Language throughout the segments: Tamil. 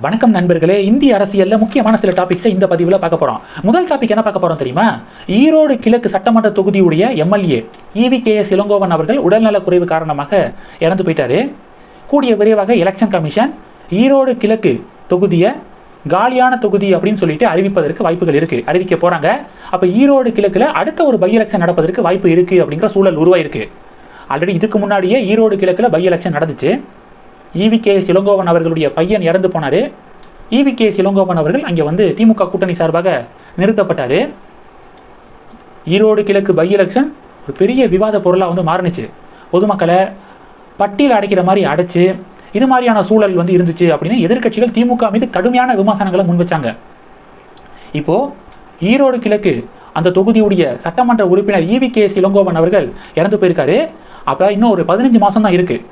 வணக்கம் நண்பர்களே. இந்திய அரசியலில் முக்கியமான சில டாபிக்ஸை இந்த பதிவில் பார்க்க போகிறோம். முதல் டாபிக் என்ன பார்க்க போகிறோம் தெரியுமா? ஈரோடு கிழக்கு சட்டமன்ற தொகுதியுடைய எம்எல்ஏ EVKS இளங்கோவன் அவர்கள் உடல்நலக் குறைவு காரணமாக இறந்து போயிட்டாரு. கூடிய விரைவாக எலெக்ஷன் கமிஷன் ஈரோடு கிழக்கு தொகுதியை காலியான தொகுதி அப்படின்னு சொல்லிட்டு அறிவிப்பதற்கு வாய்ப்புகள் இருக்குது, அறிவிக்க போகிறாங்க. அப்போ ஈரோடு கிழக்கில் அடுத்த ஒரு பை எலெக்ஷன் நடப்பதற்கு வாய்ப்பு இருக்குது அப்படிங்கிற சூழல் உருவாயிருக்கு. ஆல்ரெடி இதுக்கு முன்னாடியே ஈரோடு கிழக்கில் பை எலெக்ஷன் நடந்துச்சு. EVKS இளங்கோவன் அவர்களுடைய பையன் இறந்து போனார். EVKS இளங்கோவன் அவர்கள் அங்கே வந்து திமுக கூட்டணி சார்பாக நிறுத்தப்பட்டார். ஈரோடு கிழக்கு பை எலெக்ஷன் ஒரு பெரிய விவாத பொருளாக வந்து மாறுனுச்சு. பொதுமக்களை பட்டியல் அடைக்கிற மாதிரி அடைச்சு இது மாதிரியான சூழல் வந்து இருந்துச்சு அப்படின்னு எதிர்க்கட்சிகள் திமுக மீது கடுமையான விமர்சனங்களை முன்வச்சாங்க. இப்போது ஈரோடு கிழக்கு அந்த தொகுதியுடைய சட்டமன்ற உறுப்பினர் EVKS இளங்கோவன் அவர்கள் இறந்து போயிருக்காரு. அப்போ இன்னும் ஒரு 15 மாதம் தான் இருக்குது.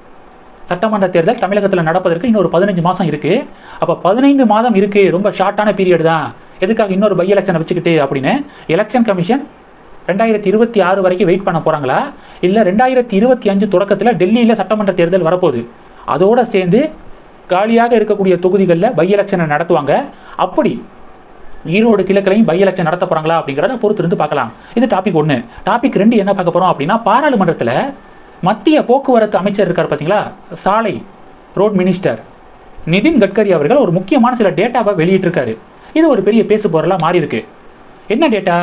சட்டமன்ற தேர்தல் தமிழகத்தில் நடப்பதற்கு இன்னொரு 15 மாதம் இருக்குது. அப்போ 15 மாதம் இருக்குது, ரொம்ப ஷார்ட்டான பீரியட் தான். எதுக்காக இன்னொரு பை எலெக்ஷனை வச்சுக்கிட்டு அப்படின்னு எலெக்ஷன் கமிஷன் 2026 வரைக்கும் வெயிட் பண்ண போகிறாங்களா, இல்லை 2025 தொடக்கத்தில் டெல்லியில் சட்டமன்ற தேர்தல் வரப்போகுது, அதோடு சேர்ந்து காலியாக இருக்கக்கூடிய தொகுதிகளில் பை எலெக்ஷனை நடத்துவாங்க. அப்படி ஈரோடு கிழக்கிலையும் பை எலெக்ஷன் நடத்த போகிறாங்களா அப்படிங்கிறத பொறுத்து இருந்து பார்க்கலாம். இது டாபிக் 1. டாபிக் 2 என்ன பார்க்க போகிறோம் அப்படின்னா, பாராளுமன்றத்தில் மத்திய போக்குவரத்து அமைச்சர் இருக்கார் பார்த்தீங்களா, சாலை ரோட் மினிஸ்டர் நிதின் கட்கரி அவர்கள் ஒரு முக்கியமான சில டேட்டாவை வெளியிட்டிருக்காரு. இது ஒரு பெரிய பேசு பொருளாக மாறி இருக்கு. என்ன டேட்டா?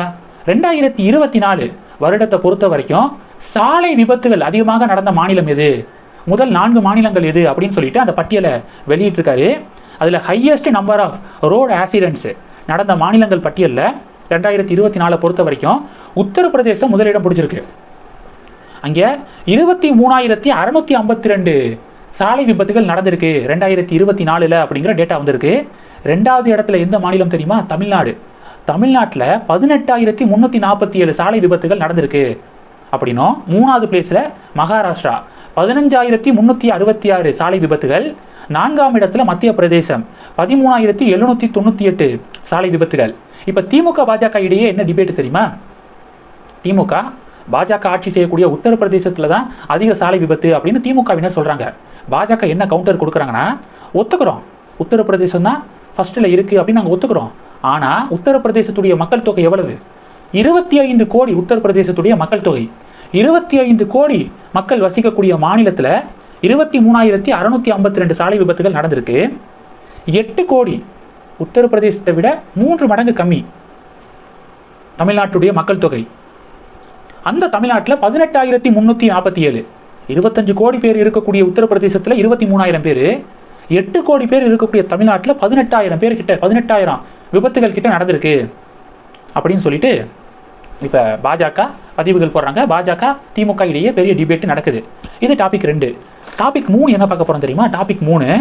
2024 வருடத்தை பொறுத்த வரைக்கும் சாலை விபத்துகள் அதிகமாக நடந்த மாநிலம் எது, முதல் 4 மாநிலங்கள் எது அப்படின்னு சொல்லிட்டு அந்த பட்டியலை வெளியிட்டிருக்காரு. அதில் highest number of road accidents நடந்த மாநிலங்கள் பட்டியலில் 2024 பொறுத்த வரைக்கும் உத்தரப்பிரதேசம் முதலிடம் பிடிச்சிருக்கு. அங்கே 23,652 சாலை விபத்துகள் நடந்திருக்கு 2024 அப்படிங்கிற டேட்டா வந்திருக்கு. 2வது இடத்துல எந்த மாநிலம் தெரியுமா? தமிழ்நாடு. தமிழ்நாட்டில் 18,347 சாலை விபத்துகள் நடந்திருக்கு அப்படின்னும், 3வது பிளேஸில் மகாராஷ்டிரா 15,366 சாலை விபத்துகள். 4ஆம் இடத்துல மத்திய பிரதேசம் 13,798 சாலை விபத்துகள். இப்போ திமுக பாஜக இடையே என்ன டிபேட் தெரியுமா? திமுக பாஜக ஆட்சி செய்யக்கூடிய உத்தரப்பிரதேசத்தில் தான் அதிக சாலை விபத்து அப்படின்னு திமுகவினர் சொல்கிறாங்க. பாஜக என்ன கவுண்டர் கொடுக்குறாங்கன்னா, ஒத்துக்கிறோம் உத்தரப்பிரதேசம் தான் ஃபர்ஸ்ட்டில் இருக்குது அப்படின்னு நாங்கள் ஒத்துக்கிறோம். ஆனால் உத்தரப்பிரதேசத்துடைய மக்கள் தொகை எவ்வளவு? 25 கோடி. உத்தரப்பிரதேசத்துடைய மக்கள் தொகை 25 கோடி மக்கள் வசிக்கக்கூடிய மாநிலத்தில் 23,652 சாலை விபத்துகள் நடந்திருக்கு. 8 கோடி உத்தரப்பிரதேசத்தை விட 3 மடங்கு கம்மி தமிழ்நாட்டுடைய மக்கள் தொகை. அந்த தமிழ்நாட்டில் 18,347, 25 கோடி பேர் இருக்கக்கூடிய உத்தரப்பிரதேசத்தில் 23,000 பேர், 8 கோடி பேர் இருக்கக்கூடிய தமிழ்நாட்டில் 18,000 பேர் கிட்ட, 18,000 விபத்துகள் கிட்ட நடந்திருக்கு அப்படின்னு சொல்லிட்டு இப்போ பாஜக பதிவுகள் போடுறாங்க. பாஜக திமுக இடையே பெரிய டிபேட் நடக்குது. இது டாபிக் 2. டாபிக் 3 என்ன பார்க்க போகிறோம் தெரியுமா? டாபிக் 3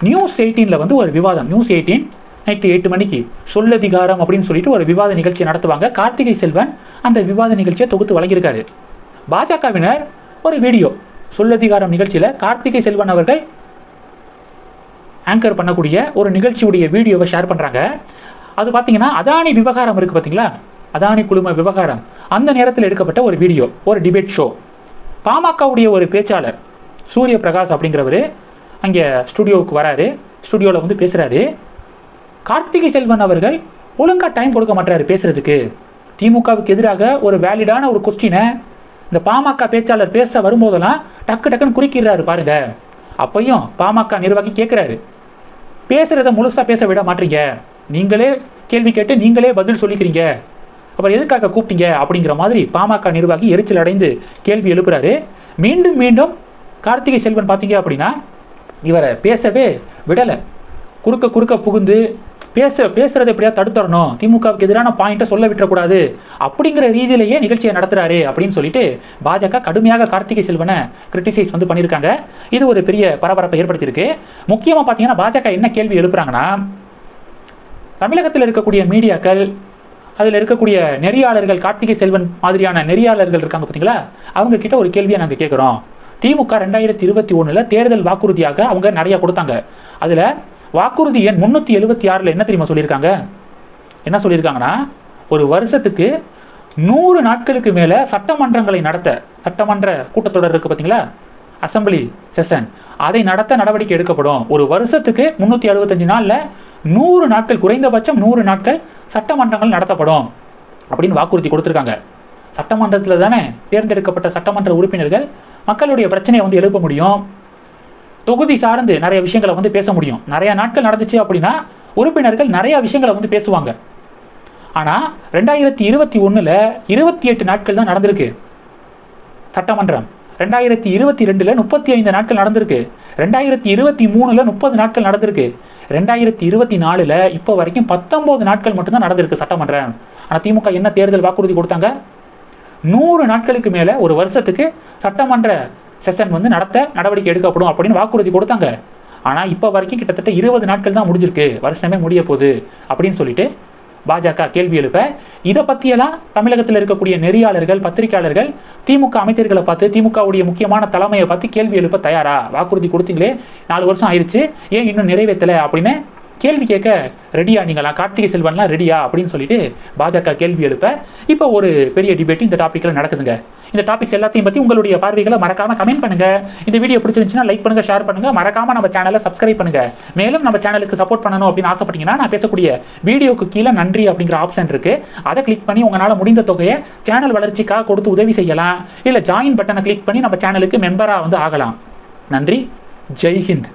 நியூஸ் 18 வந்து ஒரு விவாதம். நியூஸ் 18 நைட்டு 8 மணிக்கு சொல்லதிகாரம் அப்படின்னு சொல்லிட்டு ஒரு விவாத நிகழ்ச்சியை நடத்துவாங்க. கார்த்திகை செல்வன் அந்த விவாத நிகழ்ச்சியை தொகுத்து வழங்கியிருக்காரு. பாஜகவினர் ஒரு வீடியோ சொல்லதிகாரம் நிகழ்ச்சியில் கார்த்திகை செல்வன் அவர்கள் ஆங்கர் பண்ணக்கூடிய ஒரு நிகழ்ச்சியுடைய வீடியோவை ஷேர் பண்ணுறாங்க. அது பார்த்தீங்கன்னா அதானி விவகாரம் இருக்குது பார்த்தீங்களா, அதானி குழும விவகாரம், அந்த நேரத்தில் எடுக்கப்பட்ட ஒரு வீடியோ, ஒரு டிபேட் ஷோ. பாமகவுடைய ஒரு பேச்சாளர் சூரிய பிரகாஷ் அப்படிங்கிறவர் அங்கே ஸ்டுடியோவுக்கு வராரு. ஸ்டுடியோவில் வந்து பேசுகிறாரு. கார்த்திகை செல்வன் அவர்கள் ஒழுங்காக டைம் கொடுக்க மாட்டாரு பேசுறதுக்கு. திமுகவுக்கு எதிராக ஒரு வேலிடான ஒரு கொஸ்டினை இந்த பாமக பேச்சாளர் பேச வரும்போதெல்லாம் டக்குன்னு குறுக்கிறாரு பாருங்க. அப்பையும் பாமக நிர்வாகி கேட்குறாரு, பேசுகிறத முழுசாக பேச விட மாட்டீங்க, நீங்களே கேள்வி கேட்டு நீங்களே பதில் சொல்லிக்கிறீங்க, அப்புறம் எதுக்காக கூப்பிட்டீங்க அப்படிங்கிற மாதிரி பாமக நிர்வாகி எரிச்சல் அடைந்து கேள்வி எழுப்புறாரு. மீண்டும் மீண்டும் கார்த்திகை செல்வன் பார்த்தீங்க அப்படின்னா இவரை பேசவே விடலை. குறுக்க புகுந்து பேசுறதை எப்படியா தடுத்துடணும், திமுகவுக்கு எதிரான பாயிண்ட்டை சொல்ல விட்டுறக்கூடாது அப்படிங்கிற ரீதியிலேயே நிகழ்ச்சியை நடத்துறாரு அப்படின்னு சொல்லிட்டு பாஜக கடுமையாக கார்த்திகை செல்வனை கிரிட்டிசைஸ் வந்து பண்ணியிருக்காங்க. இது ஒரு பெரிய பரபரப்பை ஏற்படுத்தியிருக்கு. முக்கியமாக பார்த்தீங்கன்னா பாஜக என்ன கேள்வி எழுப்புறாங்கன்னா, தமிழகத்தில் இருக்கக்கூடிய மீடியாக்கள், அதில் இருக்கக்கூடிய நெறியாளர்கள், கார்த்திகை செல்வன் மாதிரியான நெறியாளர்கள் இருக்காங்க பார்த்தீங்களா, அவங்க கிட்ட ஒரு கேள்வியை நாங்கள் கேட்குறோம். திமுக 2021 தேர்தல் வாக்குறுதியாக அவங்க நிறைய கொடுத்தாங்க. அதில் வாக்குறுதி எண் 376 என்ன தெரியுமா சொல்லியிருக்காங்க? என்ன சொல்லியிருக்காங்கன்னா, ஒரு வருஷத்துக்கு 100 நாட்களுக்கு மேலே சட்டமன்றங்களை நடத்த, சட்டமன்ற கூட்டத்தொடர் இருக்குது பார்த்தீங்களா, அசம்பிளி செஷன் அதை நடத்த நடவடிக்கை எடுக்கப்படும். ஒரு வருஷத்துக்கு 365 நாளில் 100 நாட்கள், குறைந்தபட்சம் 100 நாட்கள் சட்டமன்றங்கள் நடத்தப்படும் அப்படின்னு வாக்குறுதி கொடுத்துருக்காங்க. சட்டமன்றத்தில் தானே தேர்ந்தெடுக்கப்பட்ட சட்டமன்ற உறுப்பினர்கள் மக்களுடைய பிரச்சனையை வந்து எழுப்ப முடியும், தொகுதி சார்ந்து நிறைய விஷயங்களை வந்து பேச முடியும். நிறைய நாட்கள் நடந்துச்சு அப்படின்னா உறுப்பினர்கள் நிறைய விஷயங்களை வந்து பேசுவாங்க. ஆனால் 2021 28 நாட்கள் தான் நடந்திருக்கு சட்டமன்றம். 2022 35 நாட்கள் நடந்திருக்கு. 2023 30 நாட்கள் நடந்திருக்கு. 2024 இப்போ வரைக்கும் 19 நாட்கள் மட்டும்தான் நடந்திருக்கு சட்டமன்றம். ஆனால் திமுக என்ன தேர்தல் வாக்குறுதி கொடுத்தாங்க? 100 நாட்களுக்கு மேலே ஒரு வருஷத்துக்கு சட்டமன்ற செஷன் வந்து நடத்த நடவடிக்கை எடுக்கப்படும் அப்படின்னு வாக்குறுதி கொடுத்தாங்க. ஆனால் இப்போ வரைக்கும் கிட்டத்தட்ட 20 நாட்கள் தான் முடிஞ்சிருக்கு, வருஷமே முடிய போகுது அப்படின்னு சொல்லிட்டு பாஜக கேள்வி எழுப்ப, இதை பற்றியெல்லாம் தமிழகத்தில் இருக்கக்கூடிய நெறியாளர்கள், பத்திரிகையாளர்கள் திமுக அமைச்சர்களை பார்த்து, திமுகவுடைய முக்கியமான தலைமையை பார்த்து கேள்வி எழுப்ப தயாரா? வாக்குறுதி கொடுத்தீங்களே 4 வருஷம் ஆயிடுச்சு, ஏன் இன்னும் நிறைவேற்றலை அப்படின்னு கேள்வி கேட்க ரெடியா நீங்களா? கார்த்திகை செல்வன்லாம் ரெடியா அப்படின்னு சொல்லிட்டு பாஜக கேள்வி எழுப்ப இப்போ ஒரு பெரிய டிபேட் இந்த டாப்பிக்கில் நடக்குதுங்க. இந்த டாபிக்ஸ் எல்லாத்தையும் பற்றி உங்களுடைய பார்வைகளை மறக்காம கமெண்ட் பண்ணுங்க. இந்த வீடியோ பிடிச்சிருந்துச்சுன்னா லைக் பண்ணுங்க, ஷேர் பண்ணுங்க, மறக்காம நம்ம சேனலை சப்ஸ்கிரைப் பண்ணுங்க. மேலும் நம்ம சேனலுக்கு சப்போர்ட் பண்ணணும் அப்படின்னு ஆசைப்பட்டீங்கன்னா நான் பேசக்கூடிய வீடியோக்கு கீழே நன்றி அப்படிங்கிற ஆப்ஷன் இருக்கு, அதை கிளிக் பண்ணி உங்களால் முடிந்த தொகையை சேனல் வளர்ச்சிக்காக கொடுத்து உதவி செய்யலாம். இல்லை ஜாயின் பட்டனை கிளிக் பண்ணி நம்ம சேனலுக்கு மெம்பராக வந்து ஆகலாம். நன்றி. ஜெய் ஹிந்த்.